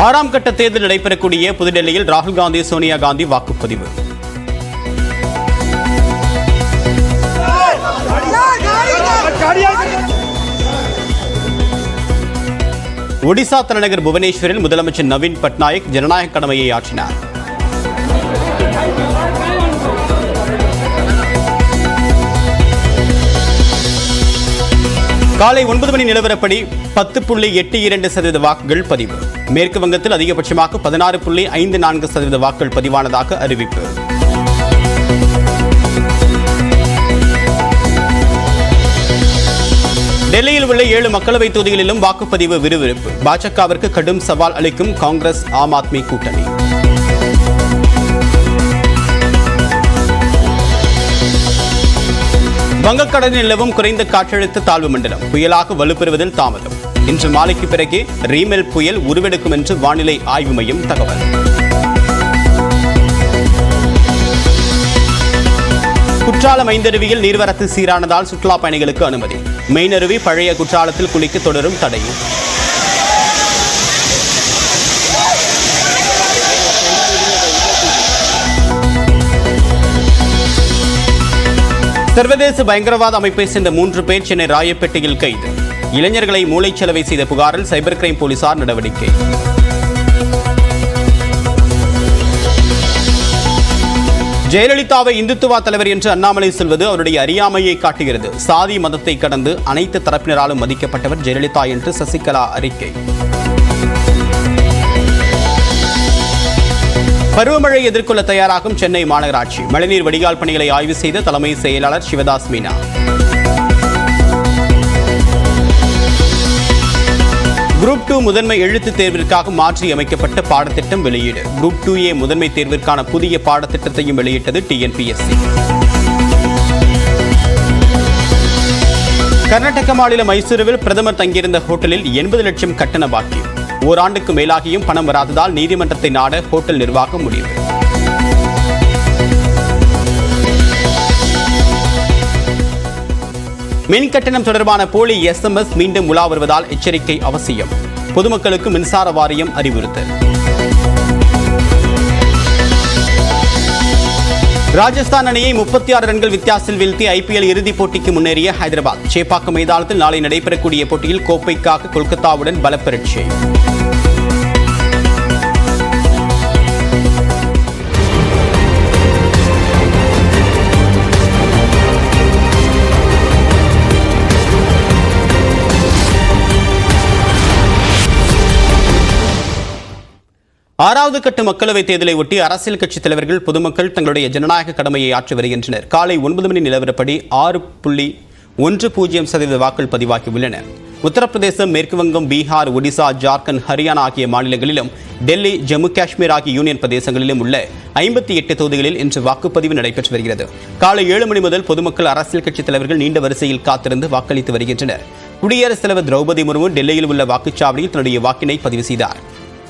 ஆறாம் கட்ட தேர்தல் நடைபெறக்கூடிய புதுடெல்லியில் ராகுல் காந்தி சோனியா காந்தி வாக்குப்பதிவு. ஒடிசா தலைநகர் புவனேஸ்வரில் முதலமைச்சர் நவீன் பட்நாயக் ஜனநாயக கடமையை ஆற்றினார். காலை 9 மணி நிலவரப்படி 10.82% வாக்குகள் பதிவு. மேற்கு வங்கத்தில் அதிகபட்சமாக 16.54% வாக்குகள் பதிவானதாக அறிவிப்பு. டெல்லியில் உள்ள 7 மக்களவை தொகுதிகளிலும் வாக்குப்பதிவு விறுவிறுப்பு. பாஜகவிற்கு கடும் சவால் அளிக்கும் காங்கிரஸ் ஆம் ஆத்மி கூட்டணி. வங்கக்கடலில் நிலவும் குறைந்த காற்றழுத்த தாழ்வு மண்டலம் புயலாக வலுப்பெறுவதில் தாமதம். இன்று மாலைக்கு பிறகே ரீமெல் புயல் உருவெடுக்கும் என்று வானிலை ஆய்வு மையம் தகவல். குற்றாலம் ஐந்தருவியில் நீர்வரத்து சீரானதால் சுற்றுலா பயணிகளுக்கு அனுமதி. மெயினருவி பழைய குற்றாலத்தில் குளிக்க தொடரும் தடை. சர்வதேச பயங்கரவாத அமைப்பை சேர்ந்த 3 பேர் சென்னை ராயப்பேட்டையில் கைது. இளைஞர்களை மூளைச்சலவை செய்த புகாரில் சைபர் கிரைம் போலீசார் நடவடிக்கை. ஜெயலலிதாவை இந்துத்துவா தலைவர் என்று அண்ணாமலை சொல்வது அவருடைய அறியாமையை காட்டுகிறது. சாதி மதத்தை கடந்து அனைத்து தரப்பினராலும் மதிக்கப்பட்டவர் ஜெயலலிதா என்று சசிகலா அறிக்கை. பருவமழை எதிர்கொள்ள தயாராகும் சென்னை மாநகராட்சி. மழைநீர் வடிகால் பணிகளை ஆய்வு செய்த தலைமை செயலாளர் சிவதாஸ் மீனா. குரூப் 2 முதன்மை எழுத்து தேர்விற்காக மாற்றி அமைக்கப்பட்ட பாடத்திட்டம் வெளியீடு. குரூப் 2A முதன்மை தேர்விற்கான புதிய பாடத்திட்டத்தையும் வெளியிட்டது TNPSC. கர்நாடக மாநிலம் மைசூருவில் பிரதமர் தங்கியிருந்த ஹோட்டலில் 80 லட்சம் கட்டண பாக்கி. ஓராண்டுக்கு மேலாகியும் பணம் வராததால் நீதிமன்றத்தை நாட ஹோட்டல் நிர்வாகம் முடிவு. மின் கட்டணம் தொடர்பான போலி SMS மீண்டும் உலா வருவதால் எச்சரிக்கை அவசியம். பொதுமக்களுக்கு மின்சார வாரியம் அறிவுறுத்தல். ராஜஸ்தான் அணியை 36 ரன்கள் வித்தியாசத்தில் வீழ்த்தி IPL இறுதிப் போட்டிக்கு முன்னேறிய ஹைதராபாத். சேப்பாக்கம் மைதானத்தில் நாளை நடைபெறக்கூடிய போட்டியில் கோப்பைக்காக கொல்கத்தாவுடன் பலப்பரட்சை. ஆறாவது கட்ட மக்களவைத் தேர்தலை ஒட்டி அரசியல் கட்சித் தலைவர்கள் பொதுமக்கள் தங்களுடைய ஜனநாயக கடமையை ஆற்றி வருகின்றனர். காலை 9 மணி நிலவரப்படி 6.10% வாக்குகள் பதிவாகியுள்ளன. உத்தரப்பிரதேசம், மேற்கு வங்கம், பீகார், ஒடிசா, ஜார்க்கண்ட், ஹரியானா ஆகிய மாநிலங்களிலும் டெல்லி, ஜம்மு காஷ்மீர் ஆகிய யூனியன் பிரதேசங்களிலும் உள்ள 58 தொகுதிகளில் இன்று வாக்குப்பதிவு நடைபெற்று வருகிறது. காலை 7 மணி முதல் பொதுமக்கள், அரசியல் கட்சித் தலைவர்கள் நீண்ட வரிசையில் காத்திருந்து வாக்களித்து வருகின்றனர். குடியரசுத் தலைவர் திரௌபதி முர்மு டெல்லியில் உள்ள வாக்குச்சாவடியில் தன்னுடைய வாக்கினை பதிவு செய்தார்.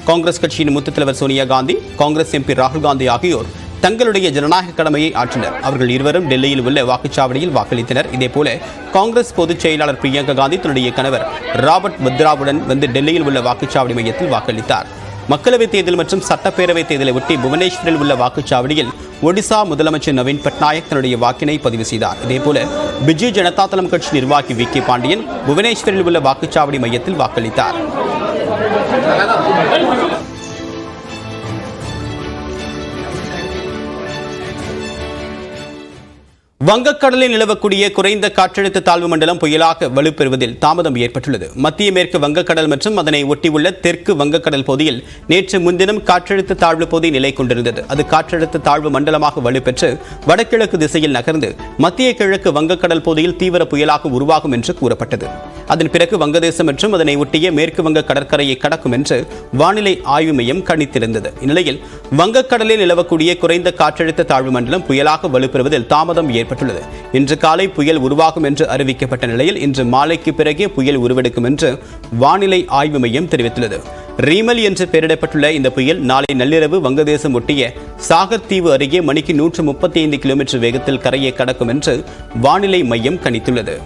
காங்கிரஸ் கட்சியின் மூத்த தலைவர் சோனியா காந்தி, காங்கிரஸ் MP ராகுல் காந்தி ஆகியோர் தங்களுடைய ஜனநாயக கடமையை ஆற்றினர். அவர்கள் இருவரும் டெல்லியில் உள்ள வாக்குச்சாவடியில் வாக்களித்தனர். இதேபோல காங்கிரஸ் பொதுச் செயலாளர் பிரியங்கா காந்தி தன்னுடைய கணவர் ராபர்ட் வத்ராவுடன் வந்து டெல்லியில் உள்ள வாக்குச்சாவடி மையத்தில் வாக்களித்தார். மக்களவைத் தேர்தல் மற்றும் சட்டப்பேரவைத் தேர்தலை ஒட்டி புவனேஸ்வரில் உள்ள வாக்குச்சாவடியில் ஒடிசா முதலமைச்சர் நவீன் பட்நாயக் தன்னுடைய வாக்கினை பதிவு செய்தார். இதேபோல பிஜு ஜனதா தளம் கட்சி நிர்வாகி VK பாண்டியன் புவனேஸ்வரில் உள்ள வாக்குச்சாவடி மையத்தில் வாக்களித்தார். வங்கக்கடலில் நிலவக்கூடிய குறைந்த காற்றழுத்த தாழ்வு மண்டலம் புயலாக வலுப்பெறுவதில் தாமதம் ஏற்பட்டுள்ளது. மத்திய மேற்கு வங்கக்கடல் மற்றும் அதனை ஒட்டியுள்ள தெற்கு வங்கக்கடல் பகுதியில் நேற்று முன்தினம் காற்றழுத்த தாழ்வு பகுதி நிலை கொண்டிருந்தது. அது காற்றழுத்த தாழ்வு மண்டலமாக வலுப்பெற்று வடகிழக்கு திசையில் நகர்ந்து மத்திய கிழக்கு வங்கக்கடல் பகுதியில் தீவிர புயலாக உருவாகும் என்று கூறப்பட்டது. அதன் பிறகு வங்கதேசம் மற்றும் அதனை ஒட்டிய மேற்கு வங்க கடற்கரையை கடக்கும் என்று வானிலை ஆய்வு மையம் கணித்திருந்தது. இந்நிலையில் வங்கக்கடலில் நிலவக்கூடிய குறைந்த காற்றழுத்த தாழ்வு மண்டலம் புயலாக வலுப்பெறுவதில் தாமதம் ஏற்பட்டுள்ளது. இன்று காலை புயல் உருவாகும் என்று அறிவிக்கப்பட்ட நிலையில் இன்று மாலைக்கு பிறகே புயல் உருவெடுக்கும் என்று வானிலை ஆய்வு மையம் தெரிவித்துள்ளது. ரீமல் என்று பெயரிடப்பட்டுள்ள இந்த புயல் நாளை நள்ளிரவு வங்கதேசம் ஒட்டிய சாகர் தீவு அருகே மணிக்கு 135 கிலோமீட்டர் வேகத்தில் கரையை கடக்கும் என்று வானிலை மையம் கணித்துள்ளது.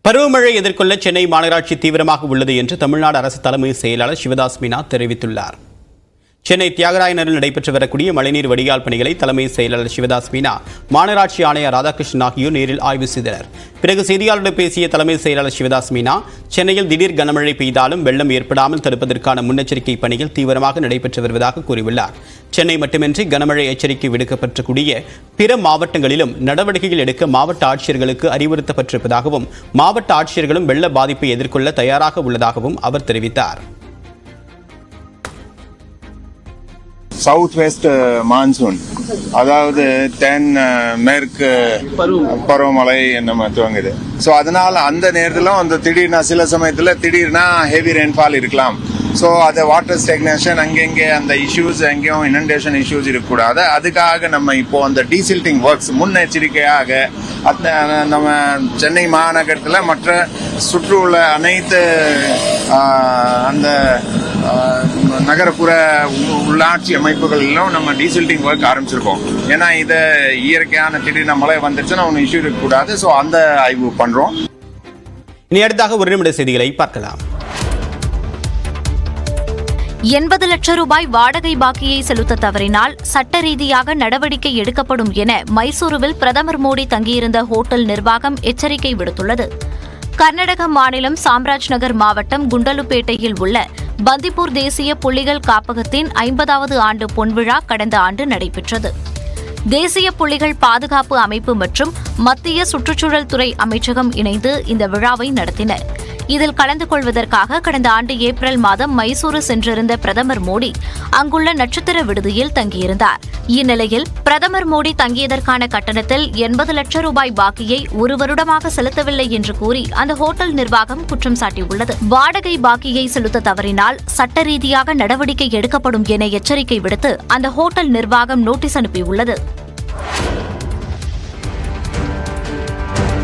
பருவமழை எதிர்கொள்ள சென்னை மாநகராட்சி தீவிரமாக உள்ளது என்று தமிழ்நாடு அரசு தலைமை செயலாளர் சிவதாஸ் மீனா தெரிவித்துள்ளார். சென்னை தியாகராய நகரில் நடைபெற்று வரக்கூடிய மழைநீர் வடிகால் பணிகளை தலைமை செயலாளர் சிவதாஸ் மீனா, மாநகராட்சி ஆணையர் ராதாகிருஷ்ணன் ஆகியோர் நேரில் ஆய்வு செய்தனர். பிறகு செய்தியாளர்களிடம் பேசிய தலைமை செயலாளர் சிவதாஸ் மீனா, சென்னையில் திடீர் கனமழை பெய்தாலும் வெள்ளம் ஏற்படாமல் தடுப்பதற்கான முன்னெச்சரிக்கை பணிகள் தீவிரமாக நடைபெற்று வருவதாக கூறியுள்ளார். சென்னை மட்டுமின்றி கனமழை எச்சரிக்கை விடுக்கப்படக்கூடிய பிற மாவட்டங்களிலும் நடவடிக்கைகள் எடுக்க மாவட்ட ஆட்சியர்களுக்கு அறிவுறுத்தப்பட்டிருப்பதாகவும், மாவட்ட ஆட்சியர்களும் வெள்ள பாதிப்பை எதிர்கொள்ள தயாராக உள்ளதாகவும் அவர் தெரிவித்தார். சவுத் வெஸ்ட் மான்சூன், அதாவது தென் மேற்கு பருவமழை நம்ம துவங்குது. ஸோ அதனால அந்த நேரத்தில் அந்த திடீர்னா சில சமயத்தில் திடீர்னா ஹெவி ரெயின்ஃபால் இருக்கலாம். ஸோ அது வாட்டர் ஸ்டெக்னேஷன் அங்கங்கே அந்த இஷ்யூஸ் எங்கேயும் இனண்டேஷன் இஷ்யூஸ் இருக்கக்கூடாது. அதுக்காக நம்ம இப்போ அந்த டீசில்டிங் ஒர்க்ஸ் முன்னெச்சரிக்கையாக நம்ம சென்னை மாநகரத்தில் மற்ற சுற்றுள்ள அனைத்து அந்த நகரப்புற உள்ளாட்சி அமைப்புகளிலும் நம்ம டீசில்டிங் ஒர்க் ஆரம்பிச்சிருக்கோம். ஏன்னா இது இயற்கையான திடீர்னு மழை வந்துருச்சுன்னா ஒன்றும் இஷ்யூ இருக்கக்கூடாது. ஸோ அந்த ஆய்வு பண்றோம். இனி அடுத்தாக ஒரு நிமிட செய்திகளை பார்க்கலாம். 80 லட்சம் ரூபாய் வாடகை பாக்கியை செலுத்த தவறினால் சட்ட ரீதியாக நடவடிக்கை எடுக்கப்படும் என மைசூருவில் பிரதமர் மோடி தங்கியிருந்த ஹோட்டல் நிர்வாகம் எச்சரிக்கை விடுத்துள்ளது. கர்நாடக மாநிலம் சாம்ராஜ் நகர் மாவட்டம் குண்டலுப்பேட்டையில் உள்ள பந்திப்பூர் தேசிய புலிகள் காப்பகத்தின் 50வது ஆண்டு பொன்விழா கடந்த ஆண்டு நடைபெற்றது. தேசிய புலிகள் பாதுகாப்பு அமைப்பு மற்றும் மத்திய சுற்றுச்சூழல் துறை அமைச்சகம் இணைந்து இந்த விழாவை நடத்தின. இதில் கலந்து கொள்வதற்காக கடந்த ஆண்டு ஏப்ரல் மாதம் மைசூரு சென்றிருந்த பிரதமர் மோடி அங்குள்ள நட்சத்திர விடுதியில் தங்கியிருந்தார். இந்நிலையில் பிரதமர் மோடி தங்கியதற்கான கட்டணத்தில் 80 லட்சம் ரூபாய் பாக்கியை ஒரு வருடமாக செலுத்தவில்லை என்று கூறி அந்த ஹோட்டல் நிர்வாகம் குற்றம் சாட்டியுள்ளது. வாடகை பாக்கியை செலுத்த தவறினால் சட்ட ரீதியாக நடவடிக்கை எடுக்கப்படும் என எச்சரிக்கை விடுத்து அந்த ஹோட்டல் நிர்வாகம் நோட்டீஸ் அனுப்பியுள்ளது.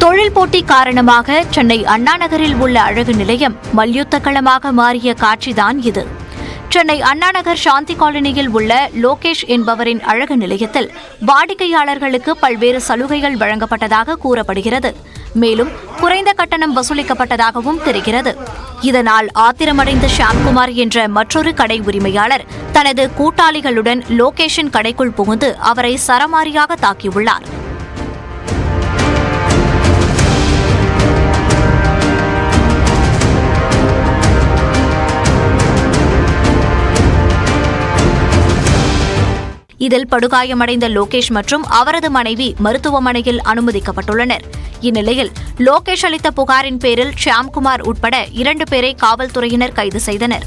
தொழில் போட்டி காரணமாக சென்னை அண்ணா நகரில் உள்ள அழகு நிலையம் மல்யுத்த களமாக மாறிய காட்சிதான் இது. சென்னை அண்ணா நகர் சாந்தி காலனியில் உள்ள லோகேஷ் என்பவரின் அழகு நிலையத்தில் வாடிக்கையாளர்களுக்கு பல்வேறு சலுகைகள் வழங்கப்பட்டதாக கூறப்படுகிறது. மேலும் குறைந்த கட்டணம் வசூலிக்கப்பட்டதாகவும் தெரிகிறது. இதனால் ஆத்திரமடைந்த ஷாம்குமார் என்ற மற்றொரு கடை உரிமையாளர் தனது கூட்டாளிகளுடன் லோகேஷின் கடைக்குள் புகுந்து அவரை சரமாரியாக தாக்கியுள்ளார். இதில் படுகாயமடைந்த லோகேஷ் மற்றும் அவரது மனைவி மருத்துவமனையில் அனுமதிக்கப்பட்டுள்ளனர். இந்நிலையில் லோகேஷ் அளித்த புகாரின் பேரில் ஷியாம்குமார் உட்பட 2 பேரை காவல்துறையினர் கைது செய்தனர்.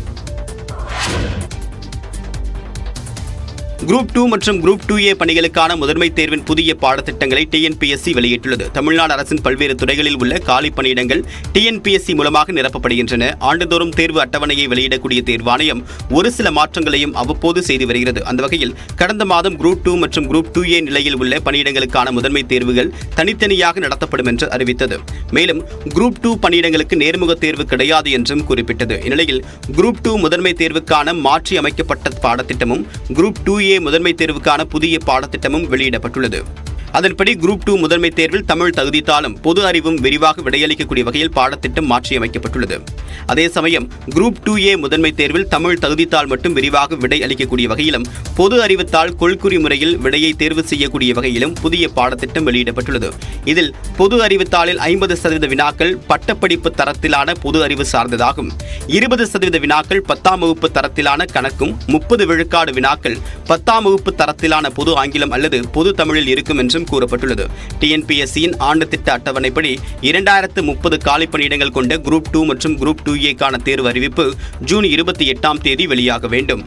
குரூப் 2 மற்றும் குரூப் 2A பணிகளுக்கான முதன்மை தேர்வின் புதிய பாடத்திட்டங்களை TNPSC வெளியிட்டுள்ளது. தமிழ்நாடு அரசின் பல்வேறு துறைகளில் உள்ள காலி பணியிடங்கள் TNPSC மூலமாக நிரப்பப்படுகின்றன. ஆண்டுதோறும் தேர்வு அட்டவணையை வெளியிடக்கூடிய தேர்வாணையம் ஒரு சில மாற்றங்களையும் அவ்வப்போது செய்து வருகிறது. அந்த வகையில் கடந்த மாதம் குரூப் 2 மற்றும் குரூப் 2A நிலையில் உள்ள பணியிடங்களுக்கான முதன்மை தேர்வுகள் தனித்தனியாக நடத்தப்படும் என்று அறிவித்தது. மேலும் குரூப் 2 பணியிடங்களுக்கு நேர்முக தேர்வு கிடையாது என்றும் குறிப்பிட்டது. இந்நிலையில் குரூப் 2 முதன்மை தேர்வுக்கான மாற்றி அமைக்கப்பட்ட பாடத்திட்டமும் குரூப் 2A முதன்மை தேர்வுக்கான புதிய பாடத்திட்டமும் வெளியிடப்பட்டுள்ளது. அதன்படி குரூப் 2 முதன்மை தேர்வில் தமிழ் தகுதித்தாலும் பொது அறிவும் விரிவாக விடையளிக்கக்கூடிய வகையில் பாடத்திட்டம் மாற்றியமைக்கப்பட்டுள்ளது. அதே சமயம் குரூப் 2A முதன்மை தேர்வில் தமிழ் தகுதித்தால் மட்டும் விரிவாக விடை அளிக்கக்கூடிய வகையிலும் பொது அறிவுத்தாள் கொள்குறி முறையில் விடையை தேர்வு செய்யக்கூடிய வகையிலும் புதிய பாடத்திட்டம் வெளியிடப்பட்டுள்ளது. இதில் பொது அறிவுத்தாளில் 50% வினாக்கள் பட்டப்படிப்பு தரத்திலான பொது அறிவு சார்ந்ததாகும். 20% வினாக்கள் 10ஆம் வகுப்பு தரத்திலான கணக்கும் 30 விழுக்காடு வினாக்கள் 10ஆம் வகுப்பு தரத்திலான பொது ஆங்கிலம் அல்லது பொது தமிழில் இருக்கும் என்று கூறப்பட்டுள்ளது. TNPSC-யின் ஆண்டு திட்ட அட்டவணைப்படி 2030 காலி பணியிடங்கள் கொண்ட குரூப் 2 மற்றும் குரூப் 2A க்கான தேர்வு அறிவிப்பு ஜூன் 28ஆம் தேதி வெளியாக வேண்டும்.